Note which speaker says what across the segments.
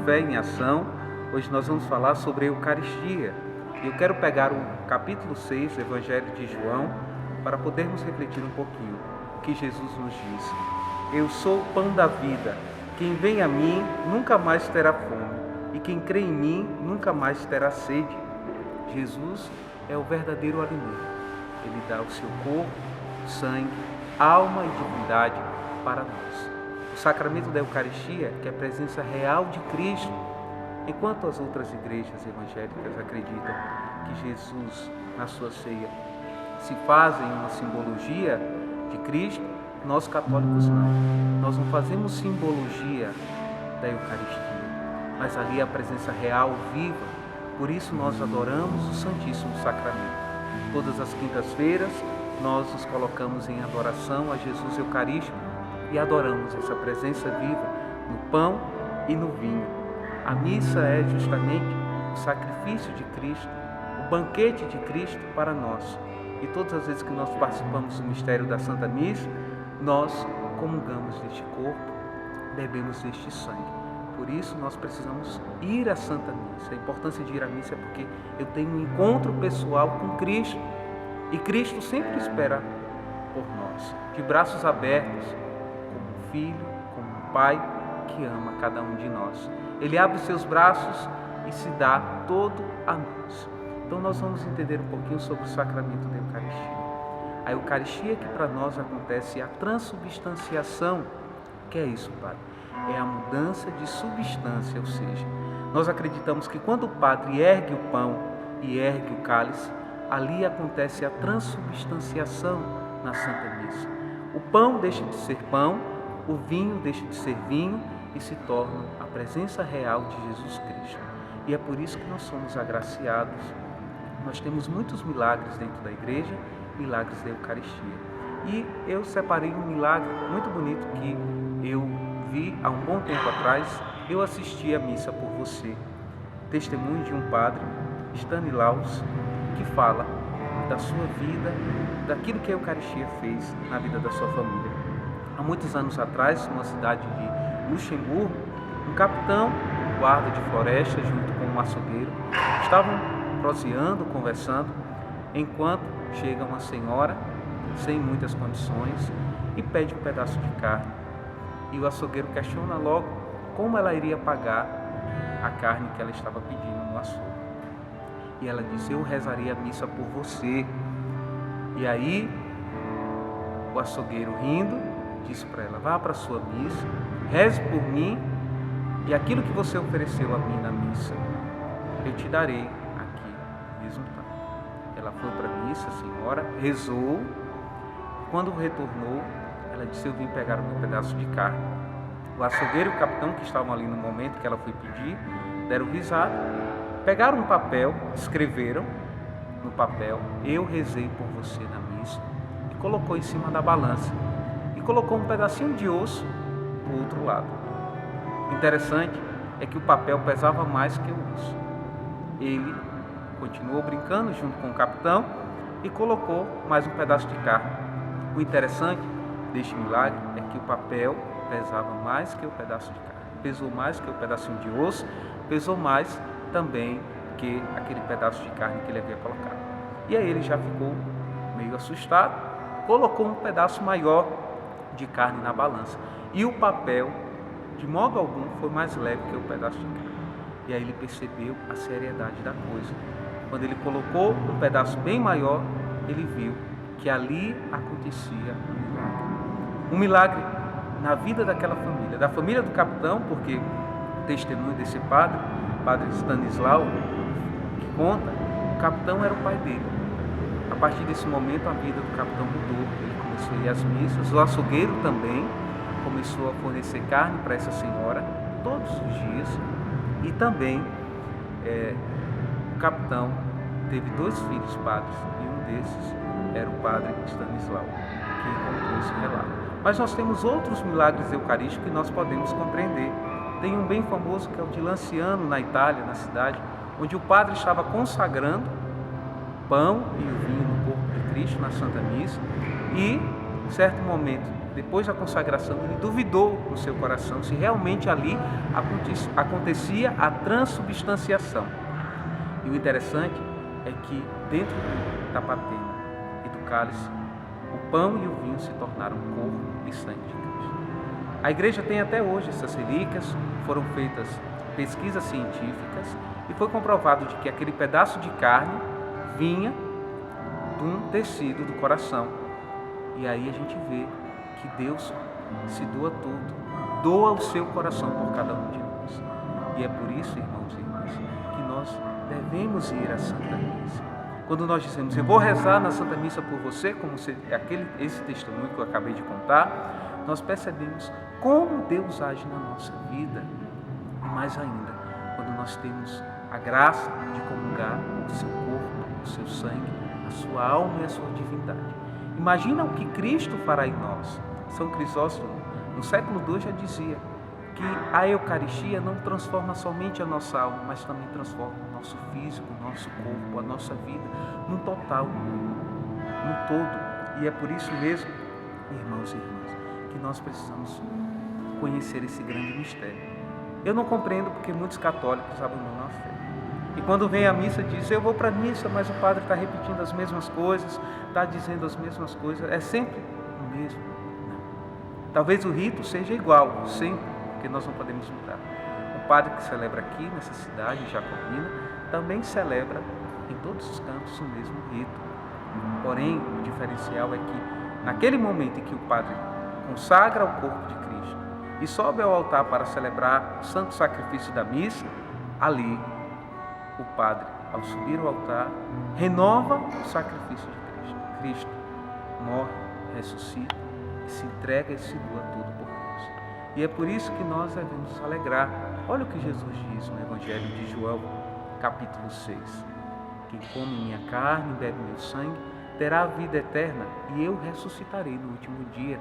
Speaker 1: Fé em Ação. Hoje nós vamos falar sobre a Eucaristia. Eu quero pegar o capítulo 6 do Evangelho de João para podermos refletir um pouquinho o que Jesus nos diz. Eu sou o pão da vida. Quem vem a mim nunca mais terá fome, e quem crê em mim nunca mais terá sede. Jesus é o verdadeiro alimento. Ele dá o seu corpo, sangue, alma e divindade para nós. O sacramento da Eucaristia, que é a presença real de Cristo, enquanto as outras igrejas evangélicas acreditam que Jesus, na sua ceia, se fazem uma simbologia de Cristo, nós católicos não. Nós não fazemos simbologia da Eucaristia, mas ali é a presença real, viva. Por isso nós adoramos o Santíssimo Sacramento. Todas as quintas-feiras nós nos colocamos em adoração a Jesus Eucarístico e adoramos essa presença viva no pão e no vinho. A missa é justamente o sacrifício de Cristo, o banquete de Cristo para nós. E todas as vezes que nós participamos do mistério da Santa Missa, nós comungamos deste corpo, bebemos deste sangue. Por isso nós precisamos ir à Santa Missa. A importância de ir à missa é porque eu tenho um encontro pessoal com Cristo. E Cristo sempre espera por nós, de braços abertos, como um filho, como um pai que ama cada um de nós. Ele abre os seus braços e se dá todo a nós. Então nós vamos entender um pouquinho sobre o sacramento da Eucaristia. A Eucaristia que para nós acontece é a transubstanciação. O que é isso, Padre? É a mudança de substância, ou seja, nós acreditamos que quando o Padre ergue o pão e ergue o cálice, ali acontece a transubstanciação na Santa Missa. O pão deixa de ser pão, o vinho deixa de ser vinho e se torna a presença real de Jesus Cristo. E é por isso que nós somos agraciados. Nós temos muitos milagres dentro da igreja, milagres da Eucaristia. E eu separei um milagre muito bonito que eu vi há um bom tempo atrás. Eu assisti a missa por você. Testemunho de um padre, Stanislaus, que fala da sua vida, daquilo que a Eucaristia fez na vida da sua família. Há muitos anos atrás, numa cidade de Luxemburgo, um capitão, guarda de floresta, junto com um açougueiro, estavam proseando, conversando, enquanto chega uma senhora, sem muitas condições, e pede um pedaço de carne. E o açougueiro questiona logo como ela iria pagar a carne que ela estava pedindo no açougue. E ela disse: eu rezaria a missa por você. E aí, o açougueiro, rindo, disse para ela: vá para a sua missa, reze por mim, e aquilo que você ofereceu a mim na missa, eu te darei aqui, mesmo tanto. Ela foi para a missa, a senhora, rezou. Quando retornou, ela disse: eu vim pegar o meu pedaço de carne. O açougueiro e o capitão, que estavam ali no momento que ela foi pedir, deram risada, pegaram um papel, escreveram no papel: eu rezei por você na missa, e colocou em cima da balança. E colocou um pedacinho de osso do outro lado. Interessante é que o papel pesava mais que o osso. Ele continuou brincando junto com o capitão e colocou mais um pedaço de carne. O interessante deste milagre é que o papel pesava mais que o pedaço de carne. Pesou mais que o pedacinho de osso, pesou mais também que aquele pedaço de carne que ele havia colocado. E aí ele já ficou meio assustado, colocou um pedaço maior de carne na balança. E o papel, de modo algum, foi mais leve que o pedaço de carne. E aí ele percebeu a seriedade da coisa. Quando ele colocou um pedaço bem maior, ele viu que ali acontecia um milagre na vida daquela família, da família do capitão, porque o testemunho desse padre, Padre Stanislau, que conta, o capitão era o pai dele. A partir desse momento a vida do capitão mudou, ele começou a ir às missas, o açougueiro também começou a fornecer carne para essa senhora todos os dias, e também o capitão teve 2 filhos padres, e um desses era o padre Stanislau, que contou esse relato. Mas nós temos outros milagres eucarísticos que nós podemos compreender. Tem um bem famoso que é o de Lanciano, na Itália, na cidade, onde o padre estava consagrando pão e o vinho no corpo de Cristo na Santa Missa, e, em certo momento, depois da consagração, ele duvidou no seu coração se realmente ali acontecia a transubstanciação. E o interessante é que dentro da patena e do cálice, o pão e o vinho se tornaram corpo e sangue de Cristo. A igreja tem até hoje essas relíquias, foram feitas pesquisas científicas e foi comprovado de que aquele pedaço de carne vinha de um tecido do coração. E aí a gente vê que Deus se doa tudo, doa o seu coração por cada um de nós. E é por isso, irmãos e irmãs, que nós devemos ir à Santa Missa. Quando nós dizemos, eu vou rezar na Santa Missa por você, como esse testemunho que eu acabei de contar, nós percebemos como Deus age na nossa vida. E mais ainda, quando nós temos a graça de comungar o seu corpo, o seu sangue, a sua alma e a sua divindade. Imagina o que Cristo fará em nós. São Crisóstomo, no século II, já dizia que a Eucaristia não transforma somente a nossa alma, mas também transforma o nosso físico, o nosso corpo, a nossa vida, no total, no todo. E é por isso mesmo, irmãos e irmãs, que nós precisamos conhecer esse grande mistério. Eu não compreendo porque muitos católicos abandonam a fé. E quando vem a missa, diz, eu vou para a missa, mas o padre está repetindo as mesmas coisas, está dizendo as mesmas coisas, é sempre o mesmo. Não. Talvez o rito seja igual, sempre, porque nós não podemos mudar. O padre que celebra aqui, nessa cidade jacobina, também celebra em todos os cantos o mesmo rito. Porém, o diferencial é que, naquele momento em que o padre consagra o corpo de Cristo e sobe ao altar para celebrar o santo sacrifício da missa, ali, o padre, ao subir ao altar, renova o sacrifício de Cristo. Cristo morre, ressuscita e se entrega e se doa tudo por nós. E é por isso que nós devemos nos alegrar. Olha o que Jesus diz no Evangelho de João, capítulo 6. Quem come minha carne e bebe meu sangue terá a vida eterna e eu ressuscitarei no último dia.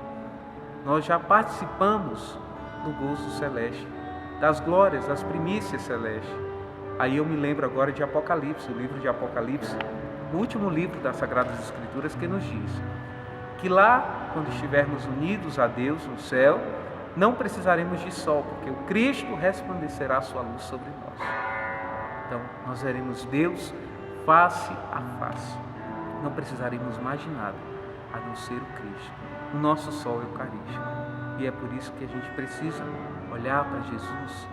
Speaker 1: Nós já participamos do gozo celeste, das glórias, das primícias celestes. Aí eu me lembro agora de Apocalipse, o livro de Apocalipse, o último livro das Sagradas Escrituras, que nos diz que lá, quando estivermos unidos a Deus no céu, não precisaremos de sol, porque o Cristo resplandecerá a sua luz sobre nós. Então, nós veremos Deus face a face. Não precisaremos mais de nada, a não ser o Cristo, o nosso sol eucarístico. E é por isso que a gente precisa olhar para Jesus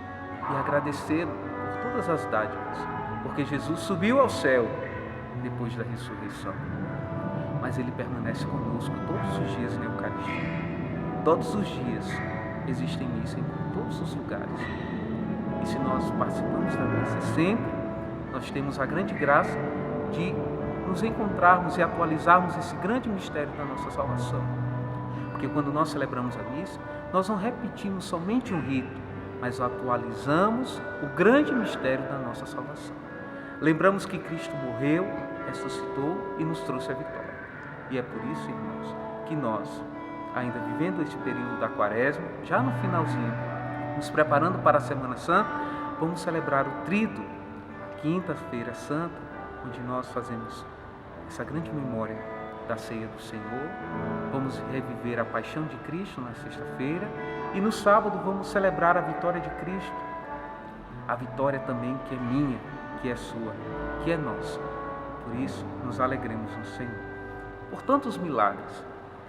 Speaker 1: e agradecê-lo por todas as dádivas, porque Jesus subiu ao céu depois da ressurreição, mas Ele permanece conosco todos os dias na Eucaristia. Todos os dias existem missa em todos os lugares. E se nós participamos da missa sempre, nós temos a grande graça de nos encontrarmos e atualizarmos esse grande mistério da nossa salvação. Porque quando nós celebramos a missa, nós não repetimos somente um rito, mas atualizamos o grande mistério da nossa salvação. Lembramos que Cristo morreu, ressuscitou e nos trouxe a vitória. E é por isso, irmãos, que nós, ainda vivendo este período da Quaresma, já no finalzinho, nos preparando para a Semana Santa, vamos celebrar o Tríduo, a Quinta-feira Santa, onde nós fazemos essa grande memória da ceia do Senhor. Vamos reviver a paixão de Cristo na sexta-feira e no sábado vamos celebrar a vitória de Cristo. A vitória também que é minha, que é sua, que é nossa. Por isso, nos alegremos no Senhor. Por tantos milagres,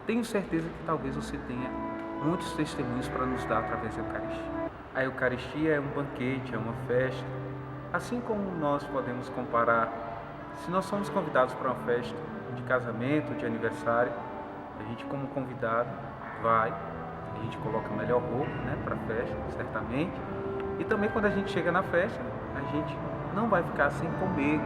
Speaker 1: tenho certeza que talvez você tenha muitos testemunhos para nos dar através da Eucaristia. A Eucaristia é um banquete, é uma festa. Assim como nós podemos comparar, se nós somos convidados para uma festa de casamento, de aniversário, a gente como convidado vai, a gente coloca a melhor roupa, para a festa, certamente. E também quando a gente chega na festa, a gente não vai ficar sem comer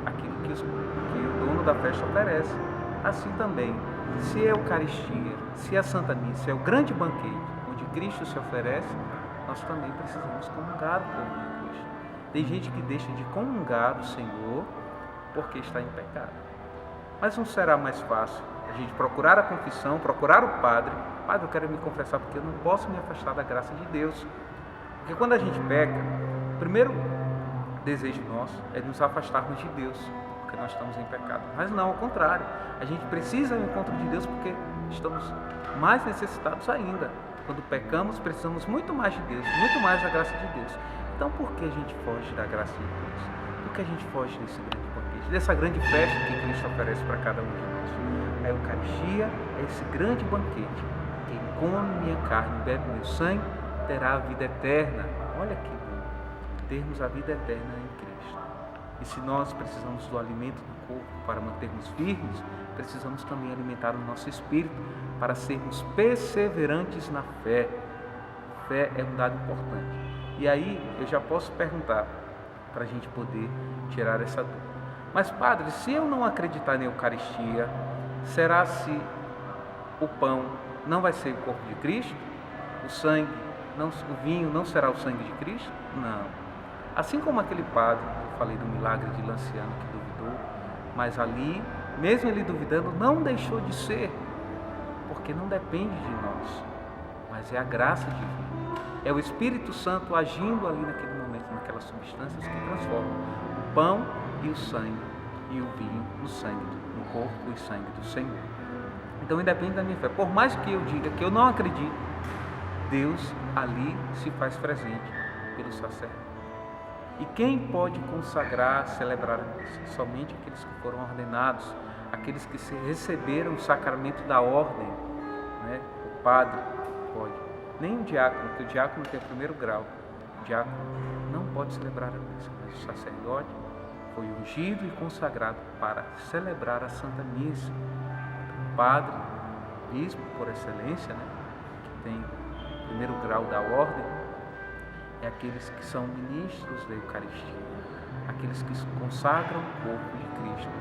Speaker 1: aquilo que o dono da festa oferece. Assim também, se a Eucaristia, se a Santa Missa é o grande banquete onde Cristo se oferece, nós também precisamos comungar o povo de Cristo. Tem gente que deixa de comungar o Senhor porque está em pecado. Mas não será mais fácil a gente procurar a confissão, procurar o padre. Padre, eu quero me confessar porque eu não posso me afastar da graça de Deus. Porque quando a gente peca, o primeiro desejo nosso é nos afastarmos de Deus. porque nós estamos em pecado. Mas não, ao contrário. A gente precisa do encontro de Deus porque estamos mais necessitados ainda. Quando pecamos, precisamos muito mais de Deus, muito mais da graça de Deus. Então, por que a gente foge da graça de Deus? Por que a gente foge desse grande banquete, dessa grande festa que Cristo oferece para cada um de nós? A Eucaristia é esse grande banquete. Quem come minha carne e bebe meu sangue terá a vida eterna. Olha que bom, termos a vida eterna em Cristo. E se nós precisamos do alimento do corpo para mantermos firmes, precisamos também alimentar o nosso espírito para sermos perseverantes na fé. Fé é um dado importante. E aí eu já posso perguntar, para a gente poder tirar essa dúvida. Mas padre, se eu não acreditar na Eucaristia, será se o pão não vai ser o corpo de Cristo? O sangue, o vinho não será o sangue de Cristo? Não. Assim como aquele padre, eu falei do milagre de Lanciano que duvidou, mas ali, mesmo ele duvidando, não deixou de ser, porque não depende de nós, mas é a graça divina. É o Espírito Santo agindo ali naquele momento, naquelas substâncias que transformam o pão e o sangue, e o vinho no sangue, no corpo e sangue do Senhor. Então independe da minha fé. Por mais que eu diga que eu não acredito, Deus ali se faz presente pelo sacerdote. E quem pode consagrar, celebrar a missa? Somente aqueles que foram ordenados, aqueles que receberam o sacramento da ordem, né? O padre pode. Nem o diácono, porque o diácono tem o primeiro grau. O diácono não pode celebrar a missa, mas o sacerdote foi ungido e consagrado para celebrar a Santa Missa. O padre, bispo por excelência, né, que tem o primeiro grau da ordem, é aqueles que são ministros da Eucaristia, aqueles que consagram o corpo de Cristo.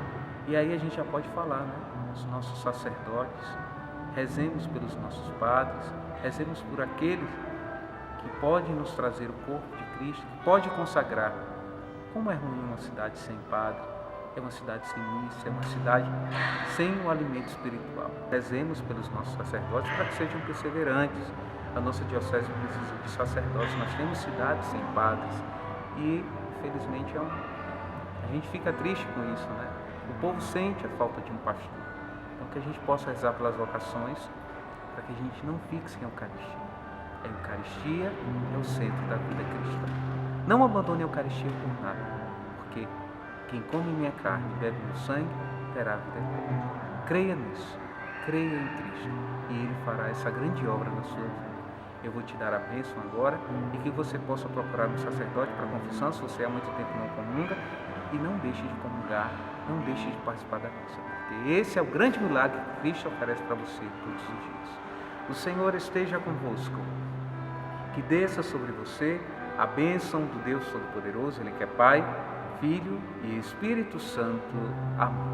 Speaker 1: E aí a gente já pode falar, né, os nossos sacerdotes, rezemos pelos nossos padres, rezemos por aqueles que podem nos trazer o corpo de Cristo, que pode consagrar. Como é ruim uma cidade sem padre, é uma cidade sem missa, é uma cidade sem o alimento espiritual. Rezemos pelos nossos sacerdotes para que sejam perseverantes. A nossa diocese precisa de sacerdotes, nós temos cidades sem padres e, infelizmente, a gente fica triste com isso, né? O povo sente a falta de um pastor. Então, que a gente possa rezar pelas vocações, para que a gente não fique sem a Eucaristia. A Eucaristia é o centro da vida cristã. Não abandone a Eucaristia por nada, porque quem come minha carne e bebe meu sangue terá a vida eterna. Creia nisso, creia em Cristo, e Ele fará essa grande obra na sua vida. Eu vou te dar a bênção agora e que você possa procurar um sacerdote para confissão, se você há muito tempo não comunga, e não deixe de comungar, não deixe de participar da missa, porque esse é o grande milagre que Cristo oferece para você todos os dias. O Senhor esteja convosco, que desça sobre você a bênção do Deus Todo-Poderoso, Ele que é Pai, Filho e Espírito Santo. Amém.